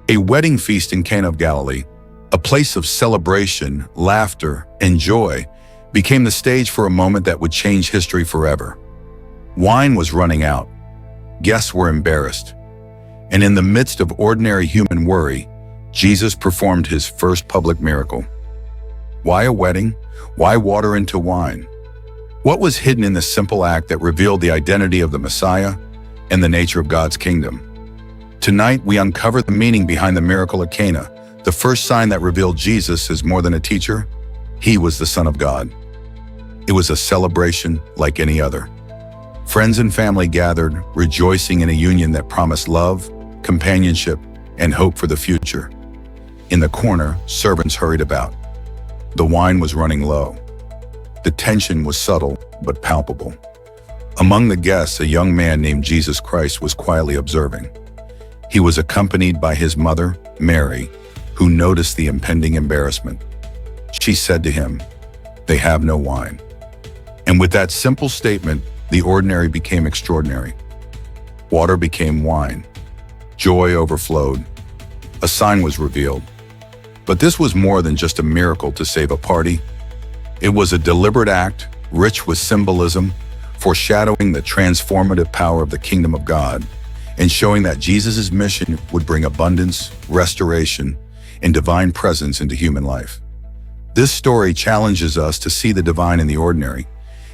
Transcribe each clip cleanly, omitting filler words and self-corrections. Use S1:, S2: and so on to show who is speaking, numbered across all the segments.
S1: A wedding feast in Cana of Galilee, a place of celebration, laughter, and joy, became the stage for a moment that would change history forever. Wine was running out. Guests were embarrassed. And in the midst of ordinary human worry, Jesus performed his first public miracle. Why a wedding? Why water into wine? What was hidden in this simple act that revealed the identity of the Messiah and the nature of God's kingdom? Tonight, we uncover the meaning behind the miracle at Cana, the first sign that revealed Jesus as more than a teacher. He was the Son of God. It was a celebration like any other. Friends and family gathered, rejoicing in a union that promised love, companionship, and hope for the future. In the corner, servants hurried about. The wine was running low. The tension was subtle but palpable. Among the guests, a young man named Jesus Christ was quietly observing. He was accompanied by his mother, Mary, who noticed the impending embarrassment. She said to him, "They have no wine." And with that simple statement, the ordinary became extraordinary. Water became wine. Joy overflowed. A sign was revealed. But this was more than just a miracle to save a party. It was a deliberate act, rich with symbolism, foreshadowing the transformative power of the kingdom of God, and showing that Jesus' mission would bring abundance, restoration, and divine presence into human life. This story challenges us to see the divine in the ordinary,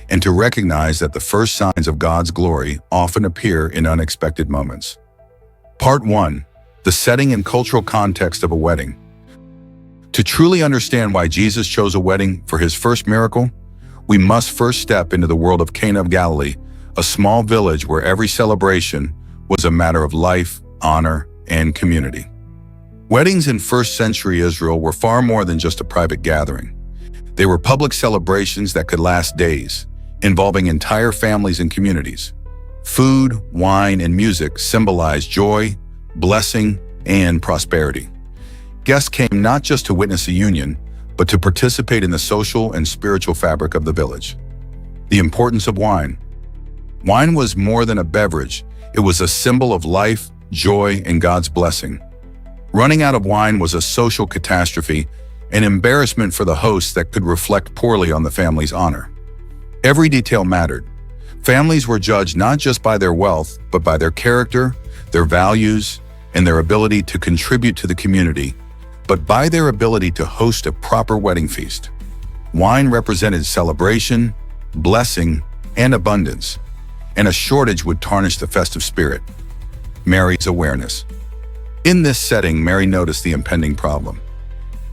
S1: and to recognize that the first signs of God's glory often appear in unexpected moments. Part 1. The setting and cultural context of a wedding. To truly understand why Jesus chose a wedding for his first miracle, we must first step into the world of Cana of Galilee, a small village where every celebration was a matter of life, honor, and community. Weddings in first century Israel were far more than just a private gathering. They were public celebrations that could last days, involving entire families and communities. Food, wine, and music symbolized joy, blessing, and prosperity. Guests came not just to witness a union, but to participate in the social and spiritual fabric of the village. The importance of wine. Wine was more than a beverage. It was a symbol of life, joy, and God's blessing. Running out of wine was a social catastrophe, an embarrassment for the host that could reflect poorly on the family's honor. Every detail mattered. Families were judged not just by their wealth, but by their character, their values, and their ability to contribute to the community, but by their ability to host a proper wedding feast. Wine represented celebration, blessing, and abundance, and a shortage would tarnish the festive spirit. Mary's awareness. In this setting, Mary noticed the impending problem.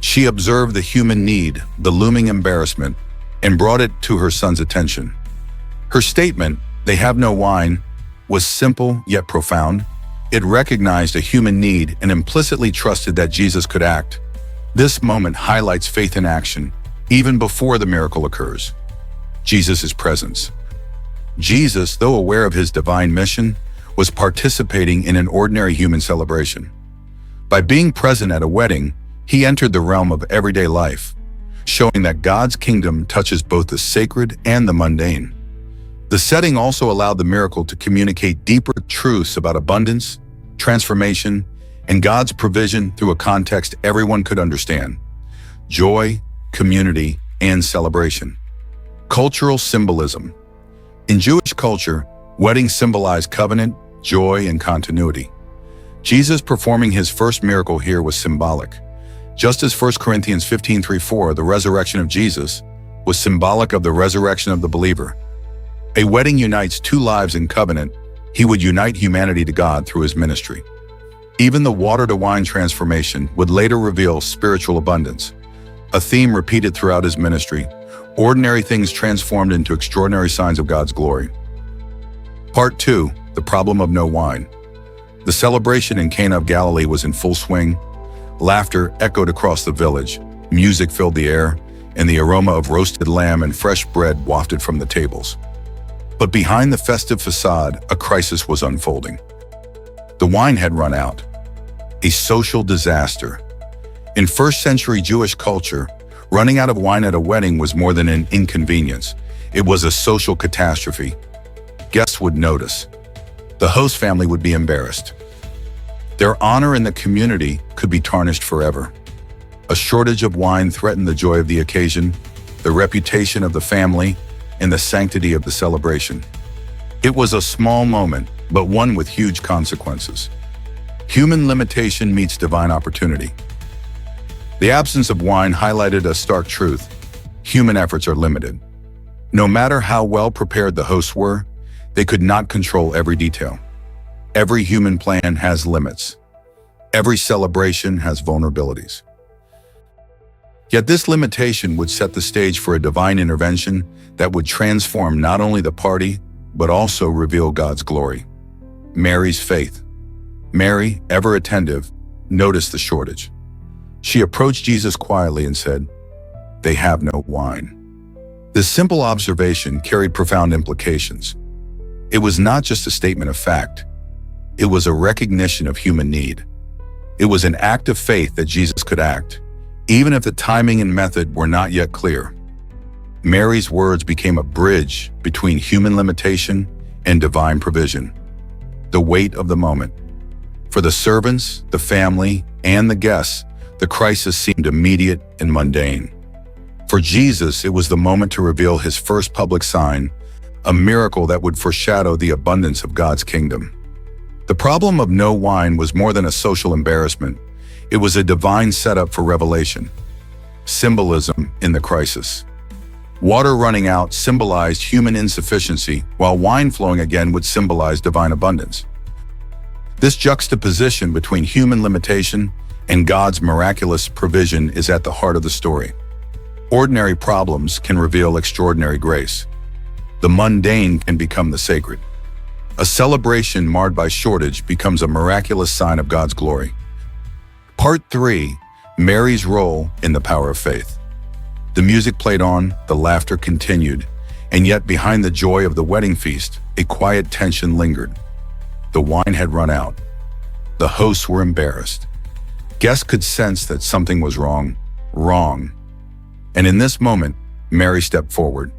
S1: She observed the human need, the looming embarrassment, and brought it to her son's attention. Her statement, "They have no wine," was simple yet profound. It recognized a human need and implicitly trusted that Jesus could act. This moment highlights faith in action, even before the miracle occurs. Jesus' presence. Jesus, though aware of his divine mission, was participating in an ordinary human celebration. By being present at a wedding, he entered the realm of everyday life, showing that God's kingdom touches both the sacred and the mundane. The setting also allowed the miracle to communicate deeper truths about abundance, transformation, and God's provision through a context everyone could understand: joy, community, and celebration. Cultural symbolism. In Jewish culture, weddings symbolized covenant, joy, and continuity. Jesus performing his first miracle here was symbolic. Just as 1 Corinthians 15:3-4, the resurrection of Jesus, was symbolic of the resurrection of the believer. A wedding unites two lives in covenant. He would unite humanity to God through his ministry. Even the water-to-wine transformation would later reveal spiritual abundance, a theme repeated throughout his ministry. Ordinary things transformed into extraordinary signs of God's glory. Part 2. The problem of no wine. The celebration in Cana of Galilee was in full swing. Laughter echoed across the village, music filled the air, and the aroma of roasted lamb and fresh bread wafted from the tables. But behind the festive facade, a crisis was unfolding. The wine had run out. A social disaster. In first-century Jewish culture, running out of wine at a wedding was more than an inconvenience. It was a social catastrophe. Guests would notice. The host family would be embarrassed. Their honor in the community could be tarnished forever. A shortage of wine threatened the joy of the occasion, the reputation of the family, and the sanctity of the celebration. It was a small moment, but one with huge consequences. Human limitation meets divine opportunity. The absence of wine highlighted a stark truth. Human efforts are limited. No matter how well prepared the hosts were, they could not control every detail. Every human plan has limits. Every celebration has vulnerabilities. Yet this limitation would set the stage for a divine intervention that would transform not only the party, but also reveal God's glory. Mary's faith. Mary, ever attentive, noticed the shortage. She approached Jesus quietly and said, "They have no wine." This simple observation carried profound implications. It was not just a statement of fact. It was a recognition of human need. It was an act of faith that Jesus could act, even if the timing and method were not yet clear. Mary's words became a bridge between human limitation and divine provision. The weight of the moment. For the servants, the family, and the guests, the crisis seemed immediate and mundane. For Jesus, it was the moment to reveal his first public sign, a miracle that would foreshadow the abundance of God's kingdom. The problem of no wine was more than a social embarrassment. It was a divine setup for revelation. Symbolism in the crisis. Water running out symbolized human insufficiency, while wine flowing again would symbolize divine abundance. This juxtaposition between human limitation and God's miraculous provision is at the heart of the story. Ordinary problems can reveal extraordinary grace. The mundane can become the sacred. A celebration marred by shortage becomes a miraculous sign of God's glory. Part 3. Mary's role in the power of faith. The music played on, the laughter continued, and yet behind the joy of the wedding feast, a quiet tension lingered. The wine had run out. The hosts were embarrassed. Guests could sense that something was wrong. And in this moment, Mary stepped forward.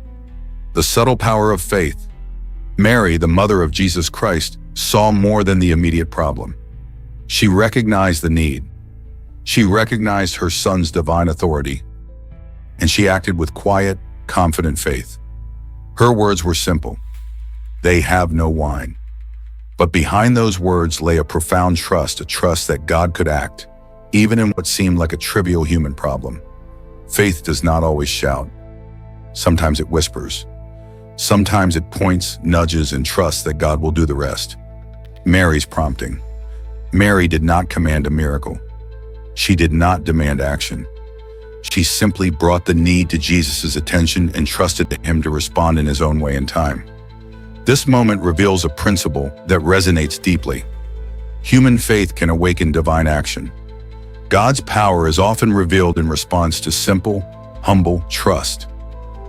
S1: The subtle power of faith. Mary, the mother of Jesus Christ, saw more than the immediate problem. She recognized the need. She recognized her son's divine authority, and she acted with quiet, confident faith. Her words were simple. They have no wine. But behind those words lay a profound trust, a trust that God could act, even in what seemed like a trivial human problem. Faith does not always shout. Sometimes it whispers. Sometimes it points, nudges, and trusts that God will do the rest. Mary's prompting. Mary did not command a miracle. She did not demand action. She simply brought the need to Jesus' attention and trusted him to respond in his own way and time. This moment reveals a principle that resonates deeply. Human faith can awaken divine action. God's power is often revealed in response to simple, humble trust.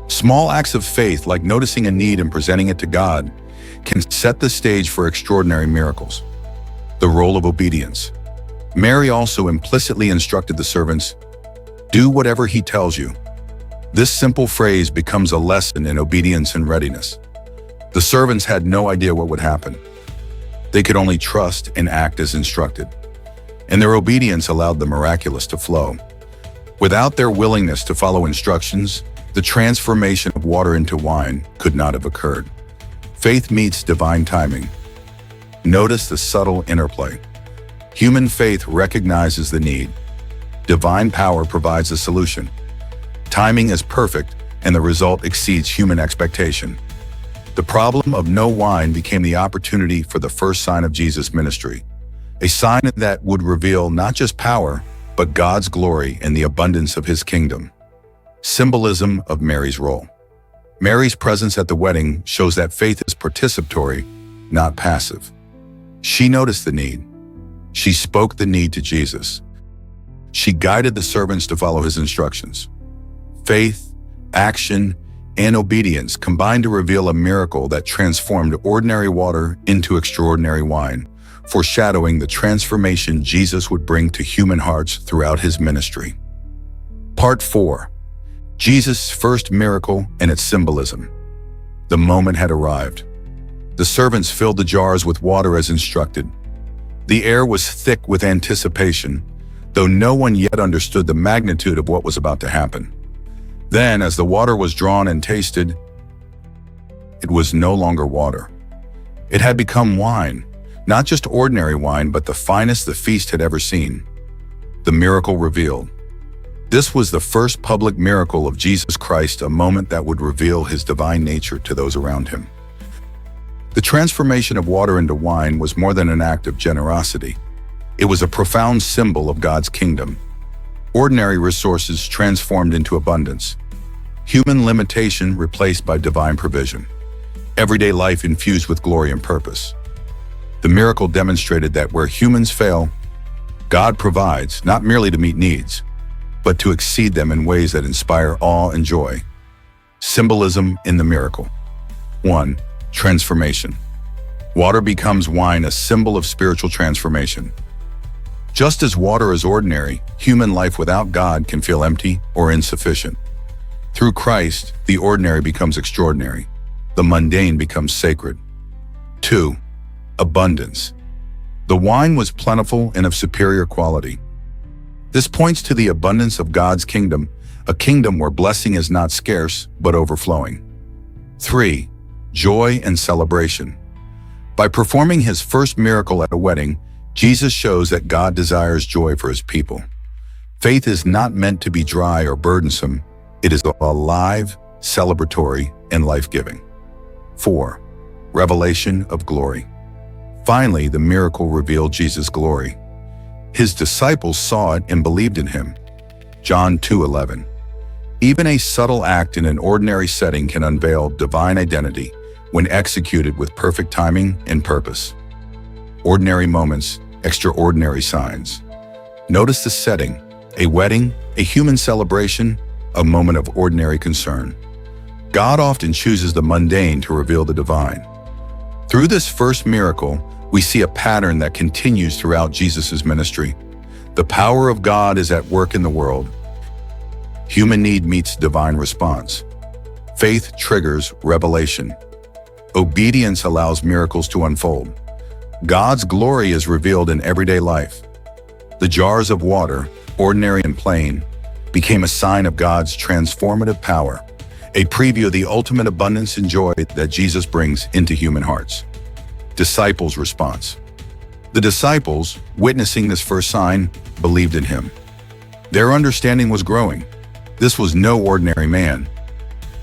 S1: Small acts of faith, like noticing a need and presenting it to God, can set the stage for extraordinary miracles. The role of obedience. Mary also implicitly instructed the servants, "Do whatever he tells you." This simple phrase becomes a lesson in obedience and readiness. The servants had no idea what would happen. They could only trust and act as instructed. And their obedience allowed the miraculous to flow. Without their willingness to follow instructions, the transformation of water into wine could not have occurred. Faith meets divine timing. Notice the subtle interplay. Human faith recognizes the need. Divine power provides a solution. Timing is perfect, and the result exceeds human expectation. The problem of no wine became the opportunity for the first sign of Jesus' ministry, a sign that would reveal not just power, but God's glory and the abundance of his kingdom. Symbolism of Mary's role. Mary's presence at the wedding shows that faith is participatory, not passive. She noticed the need. She spoke the need to Jesus. She guided the servants to follow his instructions. Faith, action, and obedience combined to reveal a miracle that transformed ordinary water into extraordinary wine, foreshadowing the transformation Jesus would bring to human hearts throughout his ministry. Part 4. Jesus' first miracle and its symbolism. The moment had arrived. The servants filled the jars with water as instructed. The air was thick with anticipation, though no one yet understood the magnitude of what was about to happen. Then, as the water was drawn and tasted, it was no longer water. It had become wine, not just ordinary wine, but the finest the feast had ever seen. The miracle revealed. This was the first public miracle of Jesus Christ, a moment that would reveal his divine nature to those around him. The transformation of water into wine was more than an act of generosity. It was a profound symbol of God's kingdom. Ordinary resources transformed into abundance. Human limitation replaced by divine provision. Everyday life infused with glory and purpose. The miracle demonstrated that where humans fail, God provides, not merely to meet needs, but to exceed them in ways that inspire awe and joy. Symbolism in the miracle. 1. Transformation. Water becomes wine, a symbol of spiritual transformation. Just as water is ordinary, human life without God can feel empty or insufficient. Through Christ, the ordinary becomes extraordinary. The mundane becomes sacred. 2. Abundance. The wine was plentiful and of superior quality. This points to the abundance of God's kingdom, a kingdom where blessing is not scarce, but overflowing. 3. Joy and celebration. By performing his first miracle at a wedding, Jesus shows that God desires joy for his people. Faith is not meant to be dry or burdensome. It is alive, celebratory, and life-giving. 4. Revelation of glory. Finally, the miracle revealed Jesus' glory. His disciples saw it and believed in him. John 2:11. Even a subtle act in an ordinary setting can unveil divine identity when executed with perfect timing and purpose. Ordinary moments, extraordinary signs. Notice the setting: a wedding, a human celebration, a moment of ordinary concern. God often chooses the mundane to reveal the divine. Through this first miracle, we see a pattern that continues throughout Jesus' ministry. The power of God is at work in the world. Human need meets divine response. Faith triggers revelation. Obedience allows miracles to unfold. God's glory is revealed in everyday life. The jars of water, ordinary and plain, became a sign of God's transformative power, a preview of the ultimate abundance and joy that Jesus brings into human hearts. Disciples' response. The disciples, witnessing this first sign, believed in him. Their understanding was growing. This was no ordinary man.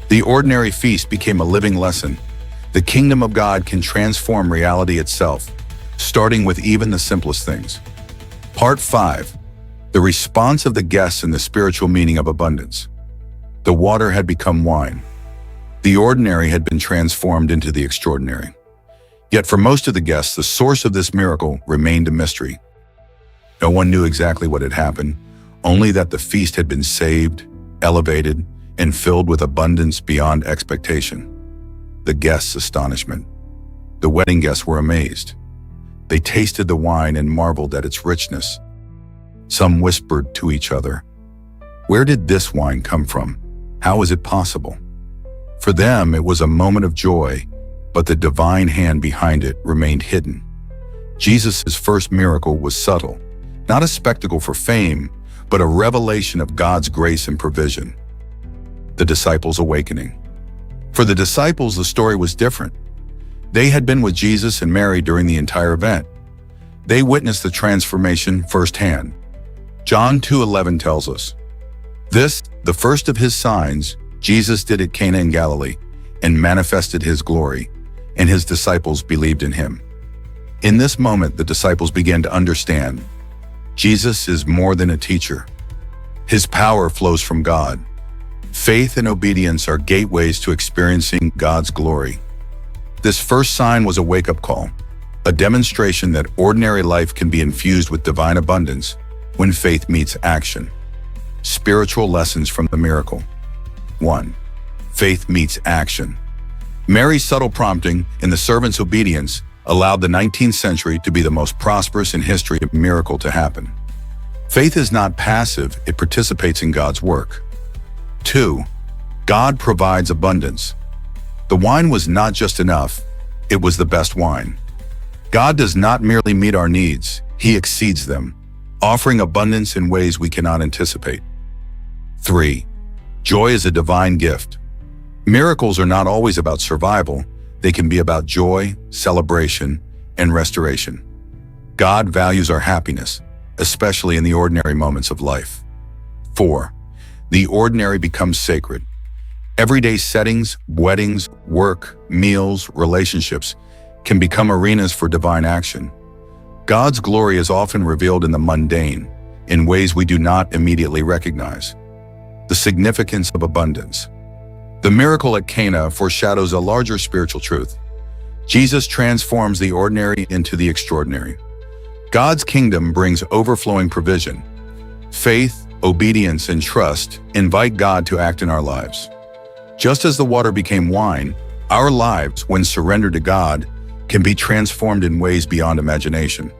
S1: The ordinary feast became a living lesson. The kingdom of God can transform reality itself, starting with even the simplest things. Part 5. The response of the guests and the spiritual meaning of abundance. The water had become wine. The ordinary had been transformed into the extraordinary. Yet for most of the guests, the source of this miracle remained a mystery. No one knew exactly what had happened, only that the feast had been saved, elevated, and filled with abundance beyond expectation. The guests' astonishment. The wedding guests were amazed. They tasted the wine and marveled at its richness. Some whispered to each other, "Where did this wine come from? How is it possible?" For them, it was a moment of joy, but the divine hand behind it remained hidden. Jesus' first miracle was subtle, not a spectacle for fame, but a revelation of God's grace and provision. The disciples' awakening. For the disciples, the story was different. They had been with Jesus and Mary during the entire event. They witnessed the transformation firsthand. John 2:11 tells us, "This, the first of his signs, Jesus did at Cana in Galilee, and manifested his glory, and his disciples believed in him." In this moment, the disciples began to understand Jesus is more than a teacher. His power flows from God. Faith and obedience are gateways to experiencing God's glory. This first sign was a wake-up call, a demonstration that ordinary life can be infused with divine abundance when faith meets action. Spiritual lessons from the miracle. 1. Faith meets action. Mary's subtle prompting and the servant's obedience allowed the 19th century to be the most prosperous in history of miracle to happen. Faith is not passive, it participates in God's work. 2. God provides abundance. The wine was not just enough, it was the best wine. God does not merely meet our needs, He exceeds them, offering abundance in ways we cannot anticipate. 3. Joy is a divine gift. Miracles are not always about survival. They can be about joy, celebration, and restoration. God values our happiness, especially in the ordinary moments of life. 4. The ordinary becomes sacred. Everyday settings, weddings, work, meals, relationships can become arenas for divine action. God's glory is often revealed in the mundane, in ways we do not immediately recognize. The significance of abundance. The miracle at Cana foreshadows a larger spiritual truth. Jesus transforms the ordinary into the extraordinary. God's kingdom brings overflowing provision. Faith, obedience, and trust invite God to act in our lives. Just as the water became wine, our lives, when surrendered to God, can be transformed in ways beyond imagination.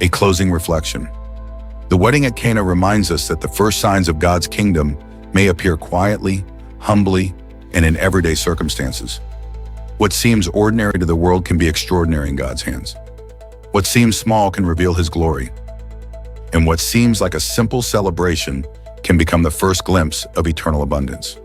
S1: A closing reflection. The wedding at Cana reminds us that the first signs of God's kingdom may appear quietly, humbly, and in everyday circumstances. What seems ordinary to the world can be extraordinary in God's hands. What seems small can reveal His glory. And what seems like a simple celebration can become the first glimpse of eternal abundance.